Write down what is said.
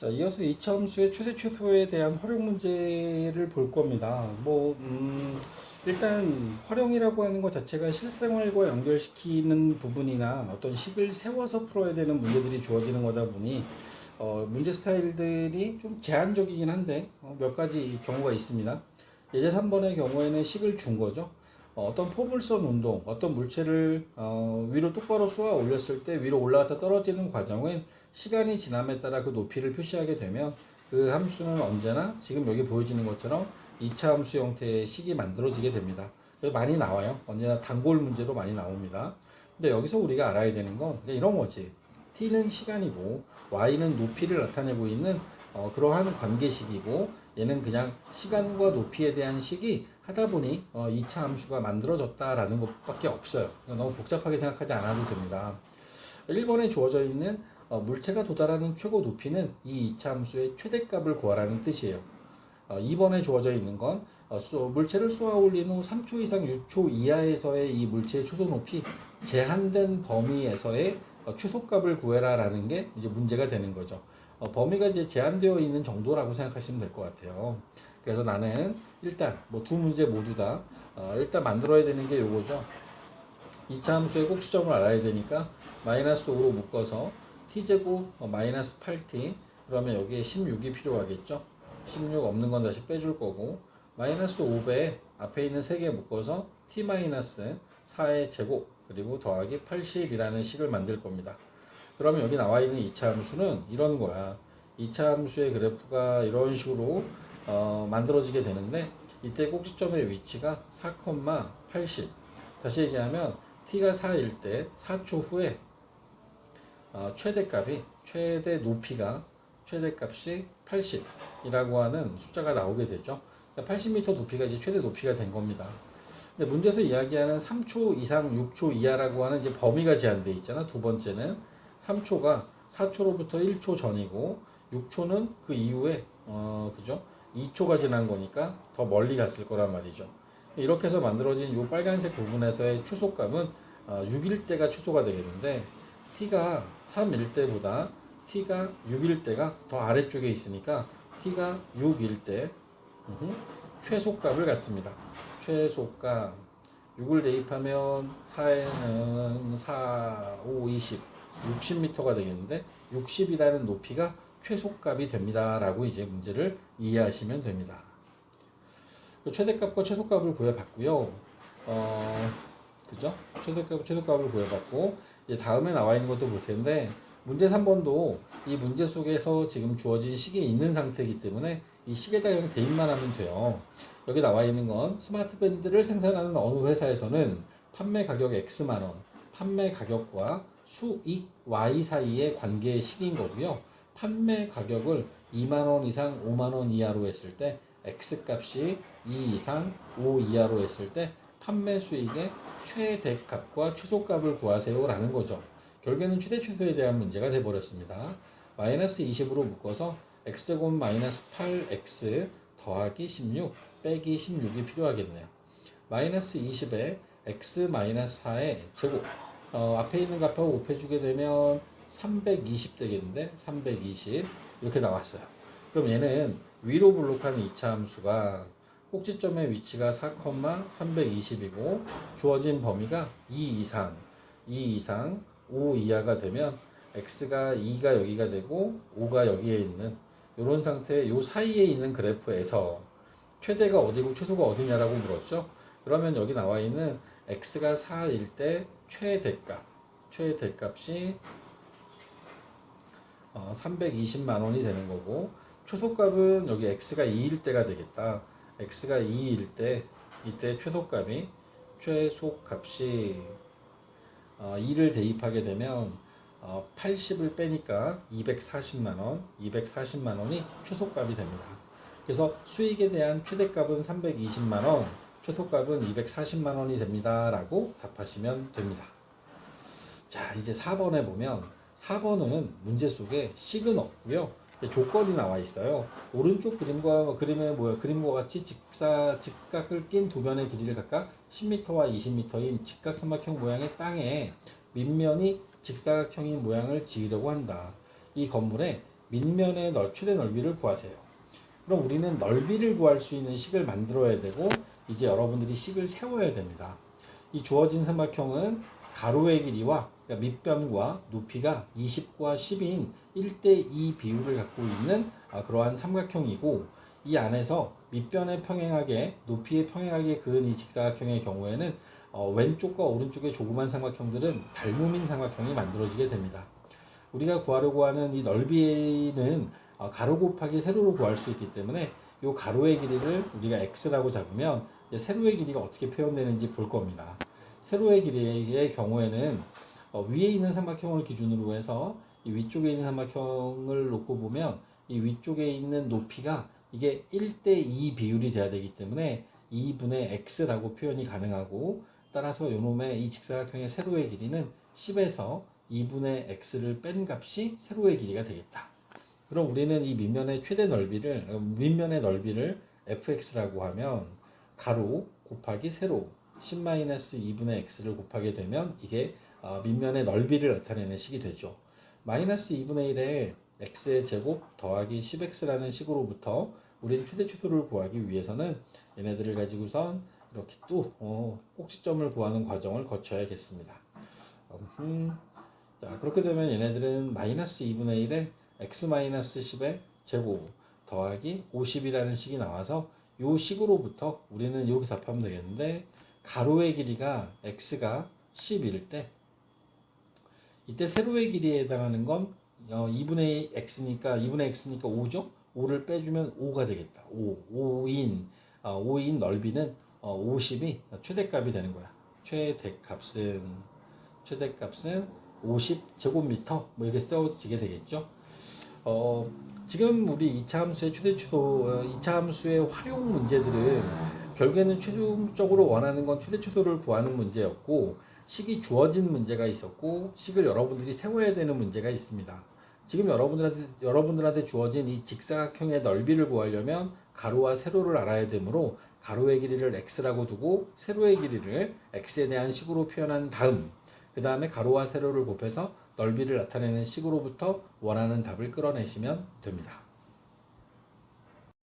자, 이어서 이차 함수의 최대 최소에 대한 활용 문제를 볼 겁니다. 일단 활용이라고 하는 것 자체가 실생활과 연결시키는 부분이나 어떤 식을 세워서 풀어야 되는 문제들이 주어지는 거다 보니 문제 스타일들이 좀 제한적이긴 한데 몇 가지 경우가 있습니다. 예제 3번의 경우에는 식을 준 거죠. 어떤 포물선 운동, 어떤 물체를 위로 똑바로 쏘아 올렸을 때 위로 올라갔다 떨어지는 과정은 시간이 지남에 따라 그 높이를 표시하게 되면 그 함수는 언제나 지금 여기 보여지는 것처럼 2차 함수 형태의 식이 만들어지게 됩니다. 많이 나와요. 언제나 단골 문제로 많이 나옵니다. 근데 여기서 우리가 알아야 되는 건 이런 거지. t는 시간이고 y는 높이를 나타내고 있는 그러한 관계식이고 얘는 그냥 시간과 높이에 대한 식이 하다 보니 2차 함수가 만들어졌다라는 것밖에 없어요. 너무 복잡하게 생각하지 않아도 됩니다. 1번에 주어져 있는 물체가 도달하는 최고 높이는 이 2차 함수의 최대값을 구하라는 뜻이에요. 2번에 주어져 있는 건 물체를 쏘아 올린 후 3초 이상 6초 이하에서의 이 물체의 초소 높이 제한된 범위에서의 최소값을 구해라 라는 게 이제 문제가 되는 거죠. 범위가 이제 제한되어 있는 정도라고 생각하시면 될 것 같아요. 그래서 나는 일단 뭐 두 문제 모두 다 일단 만들어야 되는 게 요거죠. 2차 함수의 꼭지점을 알아야 되니까 마이너스 5로 묶어서 t제곱 마이너스 8t 그러면 여기에 16이 필요하겠죠. 16 없는 건 다시 빼줄 거고 마이너스 5배 앞에 있는 3개 묶어서 t 마이너스 4의 제곱 그리고 더하기 80이라는 식을 만들 겁니다. 그러면 여기 나와 있는 2차 함수는 이런 거야. 2차 함수의 그래프가 이런 식으로 만들어지게 되는데 이때 꼭지점의 위치가 4,80 다시 얘기하면 t가 4일 때 4초 후에 최대값이 최대 높이가 최대값이 80이라고 하는 숫자가 나오게 되죠. 80m 높이가 이제 최대 높이가 된 겁니다. 근데 문제에서 이야기하는 3초 이상 6초 이하라고 하는 이제 범위가 제한되어 있잖아. 두 번째는 3초가 4초로부터 1초 전이고 6초는 그 이후에 그죠? 2초가 지난 거니까 더 멀리 갔을 거란 말이죠. 이렇게 해서 만들어진 이 빨간색 부분에서의 최소값은 6일 때가 최소가 되겠는데 t가 3일 때보다 t가 6일 때가 더 아래쪽에 있으니까 t가 6일 때 최소값을 갖습니다. 최소값 6을 대입하면 4에는 4, 5, 20 60m가 되겠는데 60이라는 높이가 최소값이 됩니다 라고 이제 문제를 이해하시면 됩니다. 최대값과 최소값을 구해봤고요. 그죠? 최소값을 구해봤고 이제 다음에 나와 있는 것도 볼 텐데 문제 3번도 이 문제 속에서 지금 주어진 식이 있는 상태이기 때문에 이 식에다 그냥 대입만 하면 돼요. 여기 나와 있는 건 스마트밴드를 생산하는 어느 회사에서는 판매 가격 X만 원, 판매 가격과 수익 Y 사이의 관계의 식인 거고요. 판매 가격을 2만 원 이상 5만 원 이하로 했을 때 X값이 2 이상 5 이하로 했을 때 판매 수익의 최대값과 최소값을 구하세요 라는 거죠. 결국에는 최대 최소에 대한 문제가 되어버렸습니다. 마이너스 20으로 묶어서 x제곱 마이너스 8x 더하기 16 빼기 16이 필요하겠네요. 마이너스 20에 x 마이너스 4의 제곱 앞에 있는 값하고 곱해주게 되면 320 되겠는데 320 이렇게 나왔어요. 그럼 얘는 위로 블록하는 2차 함수가 꼭지점의 위치가 4,320이고 주어진 범위가 2 이상 5 이하가 되면 x가 2가 여기가 되고 5가 여기에 있는 이런 상태 요 사이에 있는 그래프에서 최대가 어디고 최소가 어디냐라고 물었죠. 그러면 여기 나와 있는 x가 4일 때 최대값이 320만 원이 되는 거고 최소값은 여기 x가 2일 때가 되겠다. x가 2일 때 이때 최소값이 2를 대입하게 되면 80을 빼니까 240만 원이 최소값이 됩니다. 그래서 수익에 대한 최대값은 320만 원, 최소값은 240만 원이 됩니다. 라고 답하시면 됩니다. 자, 이제 4번에 보면 4번은 문제 속에 식은 없고요. 조건이 나와 있어요. 오른쪽 그림과 그림과 같이 직각을 낀 두 변의 길이를 각각 10m와 20m인 직각삼각형 모양의 땅에 밑면이 직사각형인 모양을 지으려고 한다. 이 건물에 밑면의 최대 넓이를 구하세요. 그럼 우리는 넓이를 구할 수 있는 식을 만들어야 되고 이제 여러분들이 식을 세워야 됩니다. 이 주어진 삼각형은 가로의 길이와 그러니까 밑변과 높이가 20과 10인 1대2 비율을 갖고 있는 그러한 삼각형이고 이 안에서 밑변에 평행하게 높이에 평행하게 그은 이 직사각형의 경우에는 왼쪽과 오른쪽의 조그만 삼각형들은 닮음인 삼각형이 만들어지게 됩니다. 우리가 구하려고 하는 이 넓이는 가로 곱하기 세로로 구할 수 있기 때문에 이 가로의 길이를 우리가 x라고 잡으면 세로의 길이가 어떻게 표현되는지 볼 겁니다. 세로의 길이의 경우에는 위에 있는 삼각형을 기준으로 해서 이 위쪽에 있는 삼각형을 놓고 보면 이 위쪽에 있는 높이가 이게 1대2 비율이 돼야 되기 때문에 2분의 x라고 표현이 가능하고 따라서 이놈의 이 직사각형의 세로의 길이는 10에서 2분의 x를 뺀 값이 세로의 길이가 되겠다. 그럼 우리는 이 밑면의 최대 넓이를 밑면의 넓이를 fx라고 하면 가로 곱하기 세로 10-2분의 x를 곱하게 되면 이게 밑면의 넓이를 나타내는 식이 되죠. 마이너스 2분의 1에 x의 제곱 더하기 10x라는 식으로부터 우리는 최대 최소를 구하기 위해서는 얘네들을 가지고선 이렇게 또 꼭지점을 구하는 과정을 거쳐야겠습니다. 자, 그렇게 되면 얘네들은 마이너스 2분의 1에 x-10의 제곱 더하기 50이라는 식이 나와서 이 식으로부터 우리는 이렇게 답하면 되겠는데 가로의 길이가 x가 10일 때 이때 세로의 길이에 해당하는 건 2분의 x니까 5죠? 5를 빼주면 5가 되겠다. 5인 넓이는 50이 최대값이 되는 거야. 최대값은 50제곱미터 뭐 이렇게 써지게 되겠죠. 지금 우리 2차 함수의 최대 최소 2차 함수의 활용 문제들은 결국에는 최종적으로 원하는 건 최대 최소를 구하는 문제였고 식이 주어진 문제가 있었고 식을 여러분들이 세워야 되는 문제가 있습니다. 지금 여러분들한테 주어진 이 직사각형의 넓이를 구하려면 가로와 세로를 알아야 되므로 가로의 길이를 x라고 두고 세로의 길이를 x에 대한 식으로 표현한 다음 그 다음에 가로와 세로를 곱해서 넓이를 나타내는 식으로부터 원하는 답을 끌어내시면 됩니다.